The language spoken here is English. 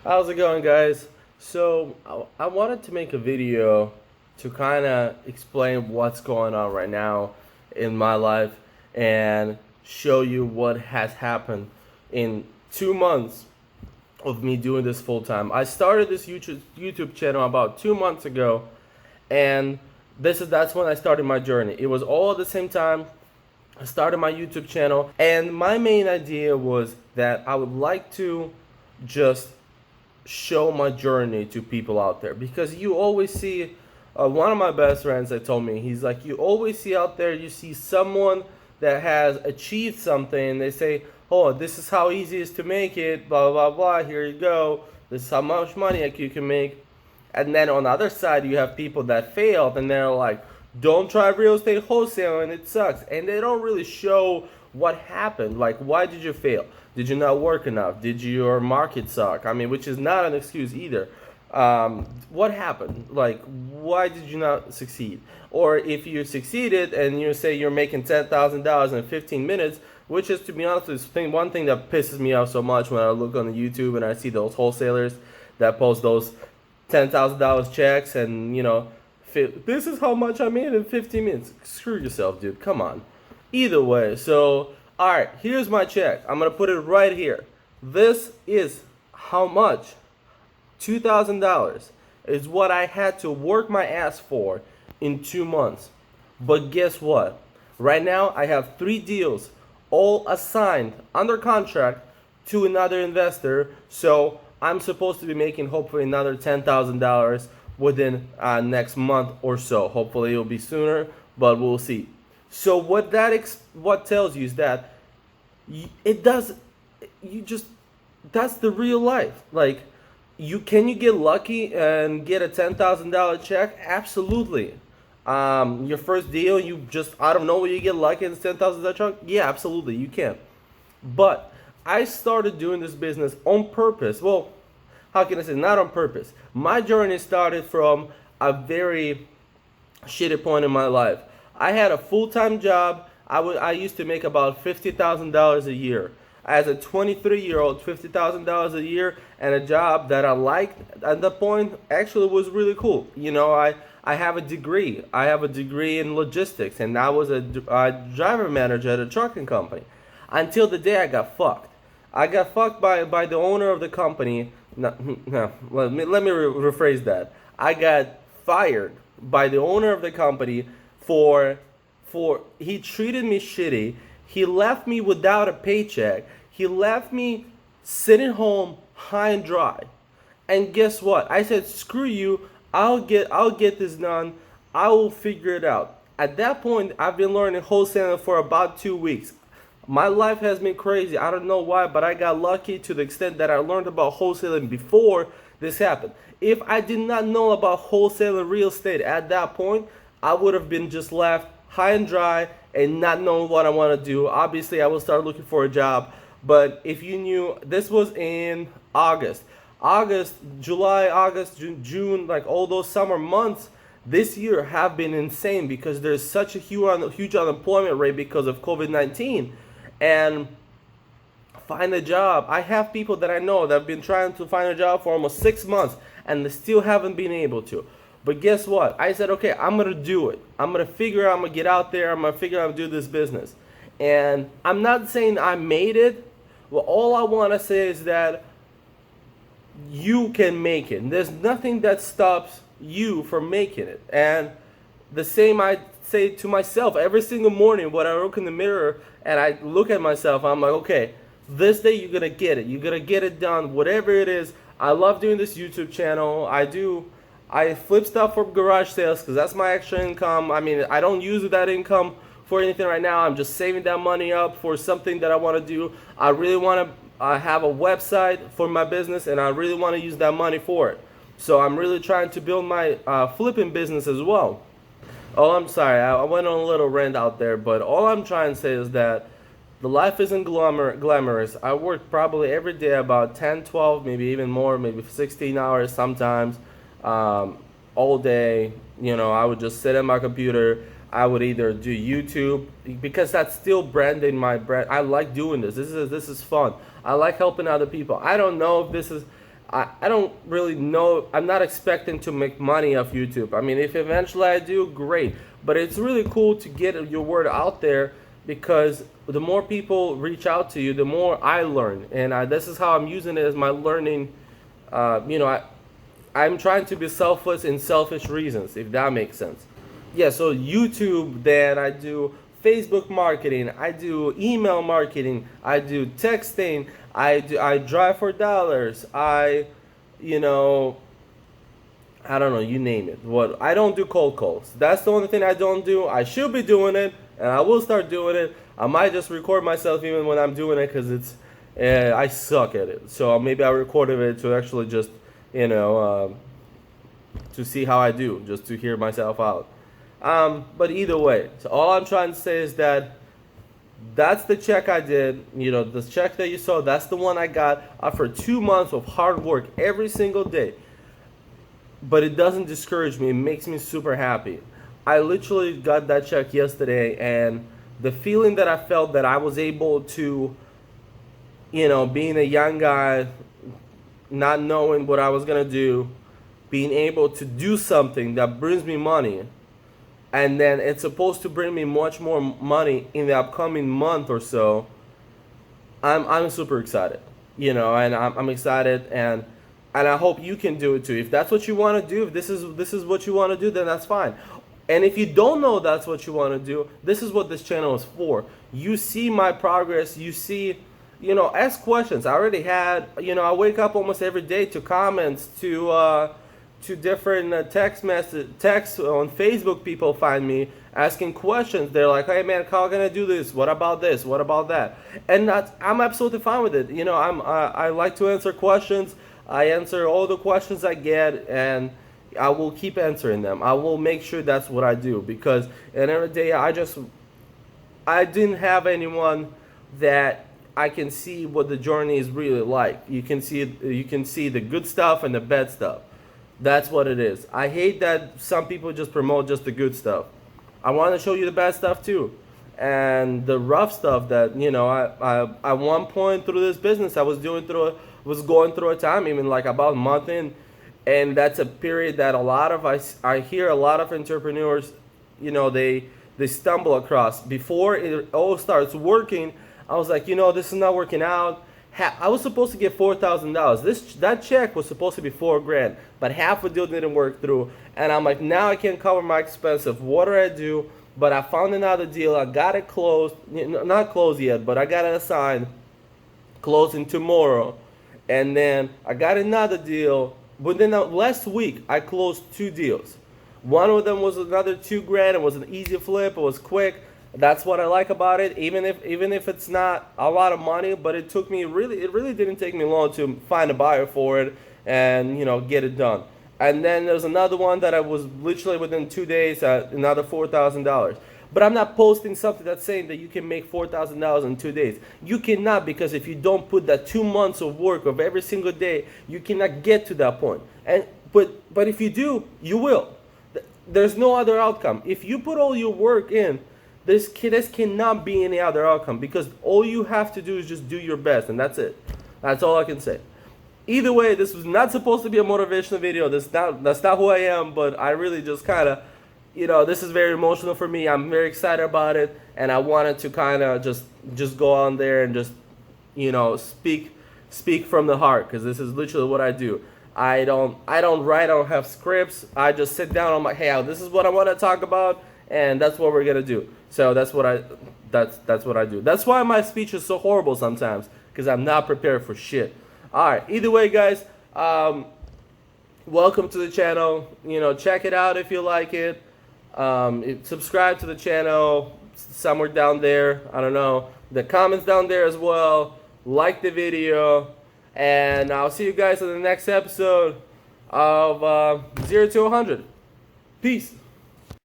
How's it going, guys? So, I wanted to make a video to kind of explain what's going on right now in my life and show you what has happened in 2 months of me doing this full time. I started this YouTube channel about 2 months ago, and that's when I started my journey. It was all at the same time. I started my YouTube channel, and my main idea was that I would like to just show my journey to people out there, because you always see one of my best friends that told me, he's like, you always see out there, you see someone that has achieved something, they say, oh, this is how easy it is to make it, blah blah blah, here you go, this is how much money you can make. And then on the other side you have people that failed, and they're like, don't try real estate wholesaling, it sucks. And they don't really show what happened. Like, why did you fail? Did you not work enough? Did your market suck? I mean, which is not an excuse either. What happened? Like, why did you not succeed? Or if you succeeded and you say you're making $10,000 in 15 minutes, which is, to be honest, one thing that pisses me off so much when I look on the YouTube and I see those wholesalers that post those $10,000 checks, and this is how much I made in 15 minutes. Screw yourself, dude. Come on. Either way, so alright, here's my check. I'm gonna put it right here. This is how much. $2,000 is what I had to work my ass for in 2 months. But guess what? Right now I have 3 deals, all assigned under contract to another investor. So I'm supposed to be making hopefully another $10,000 within next month or so. Hopefully it'll be sooner, but we'll see. So what tells you is that it does. You just that's the real life. Like, you get lucky and get a $10,000 check? Absolutely. Your first deal, you just out of nowhere you get lucky and it's $10,000 check? Yeah, absolutely, you can. But I started doing this business on purpose. Well, how can I say not on purpose? My journey started from a very shitty point in my life. I had a full-time job. I used to make about $50,000 a year. As a 23-year-old, $50,000 a year, and a job that I liked at that point actually was really cool. I have a degree. I have a degree in logistics, and I was a driver manager at a trucking company. Until the day I got fucked. I got fucked by the owner of the company. No, no, let me rephrase that. I got fired by the owner of the company for he treated me shitty. He left me without a paycheck. He left me sitting home high and dry. And guess what? I said, screw you. I'll get this done. I will figure it out. At that point, I've been learning wholesaling for about 2 weeks. My life has been crazy. I don't know why, but I got lucky to the extent that I learned about wholesaling before this happened. If I did not know about wholesaling real estate at that point, I would have been just left high and dry and not knowing what I want to do. Obviously, I will start looking for a job. But if you knew, this was in August. July, August, June, like all those summer months this year have been insane because there's such a huge unemployment rate because of COVID-19. And find a job. I have people that I know that have been trying to find a job for almost 6 months and they still haven't been able to. But guess what? I said, okay, I'm going to do it. I'm going to figure out, I'm going to get out there. I'm going to figure out how to do this business. And I'm not saying I made it. Well, all I want to say is that you can make it. There's nothing that stops you from making it. And the same I say to myself every single morning when I look in the mirror and I look at myself, I'm like, okay, this day you're going to get it. You're going to get it done, whatever it is. I love doing this YouTube channel. I flip stuff for garage sales because that's my extra income. I mean, I don't use that income for anything right now. I'm just saving that money up for something that I want to do. I really want to have a website for my business, and I really want to use that money for it. So I'm really trying to build my flipping business as well. Oh, I'm sorry. I went on a little rant out there, but all I'm trying to say is that the life isn't glamorous. I work probably every day about 10, 12, maybe even more, maybe 16 hours sometimes, all day. I would just sit at my computer. I would either do YouTube because that's still branding my brand. I like doing this. This is fun. I like helping other people. I don't know if this is I don't really know. I'm not expecting to make money off YouTube. I mean, if eventually I do, great. But it's really cool to get your word out there, because the more people reach out to you, the more I learn. And this is how I'm using it as my learning. I'm trying to be selfless in selfish reasons, if that makes sense. Yeah, so YouTube, then I do Facebook marketing, I do email marketing, I do texting, I drive for dollars, you know, I don't know, you name it. What I don't do cold calls. That's the only thing I don't do. I should be doing it, and I will start doing it. I might just record myself even when I'm doing it, because I suck at it. So maybe I recorded it to actually just, to see how I do, just to hear myself out. But either way, so all I'm trying to say is that that's the check I did. The check that you saw, that's the one I got after 2 months of hard work every single day. But it doesn't discourage me. It makes me super happy. I literally got that check yesterday, and the feeling that I felt that I was able to, being a young guy, not knowing what I was going to do, being able to do something that brings me money, and then it's supposed to bring me much more money in the upcoming month or so. I'm super excited, and I'm excited, and I hope you can do it too. If that's what you want to do, if this is what you want to do, then that's fine. And if you don't know that's what you want to do, this is what this channel is for. You see my progress. You see, ask questions. I already had, I wake up almost every day to comments, to different text on Facebook. People find me asking questions. They're like, "Hey man, how can I do this? What about this? What about that?" And I'm absolutely fine with it. I like to answer questions. I answer all the questions I get, and I will keep answering them. I will make sure that's what I do, because at the end of the day, I didn't have anyone that I can see what the journey is really like. You can see the good stuff and the bad stuff. That's what it is. I hate that some people just promote just the good stuff. I want to show you the bad stuff too, and the rough stuff that I at one point through this business I was going through a time, even like about a month in, and that's a period that I hear a lot of entrepreneurs, they stumble across. Before it all starts working, I was like, this is not working out. I was supposed to get $4,000. That check was supposed to be $4,000, but half the deal didn't work through, and I'm like, now I can't cover my expenses. What do I do? But I found another deal. I got it closed, not closed yet, but I got it assigned, closing tomorrow. And then I got another deal. Within the last week, I closed 2 deals. One of them was another $2,000. It was an easy flip. It was quick. That's what I like about it. Even if it's not a lot of money, but it really didn't take me long to find a buyer for it and get it done. And then there's another one that I was literally within 2 days at another $4,000. But I'm not posting something that's saying that you can make $4,000 in 2 days. You cannot, because if you don't put that 2 months of work of every single day, you cannot get to that point. But if you do, you will. There's no other outcome. If you put all your work in, this cannot be any other outcome, because all you have to do is just do your best, and that's it. That's all I can say. Either way, this was not supposed to be a motivational video. That's not who I am, but I really just kind of, this is very emotional for me. I'm very excited about it, and I wanted to kind of just go on there and just, speak from the heart, because this is literally what I do. I don't write. I don't have scripts. I just sit down. I'm like, hey, this is what I want to talk about, and that's what we're gonna do. So that's what I do. That's why my speech is so horrible sometimes, because I'm not prepared for shit. All right. Either way, guys. Welcome to the channel. Check it out if you like it. Subscribe to the channel somewhere down there. I don't know. The comments down there as well. Like the video. And I'll see you guys in the next episode of 0 to 100. Peace.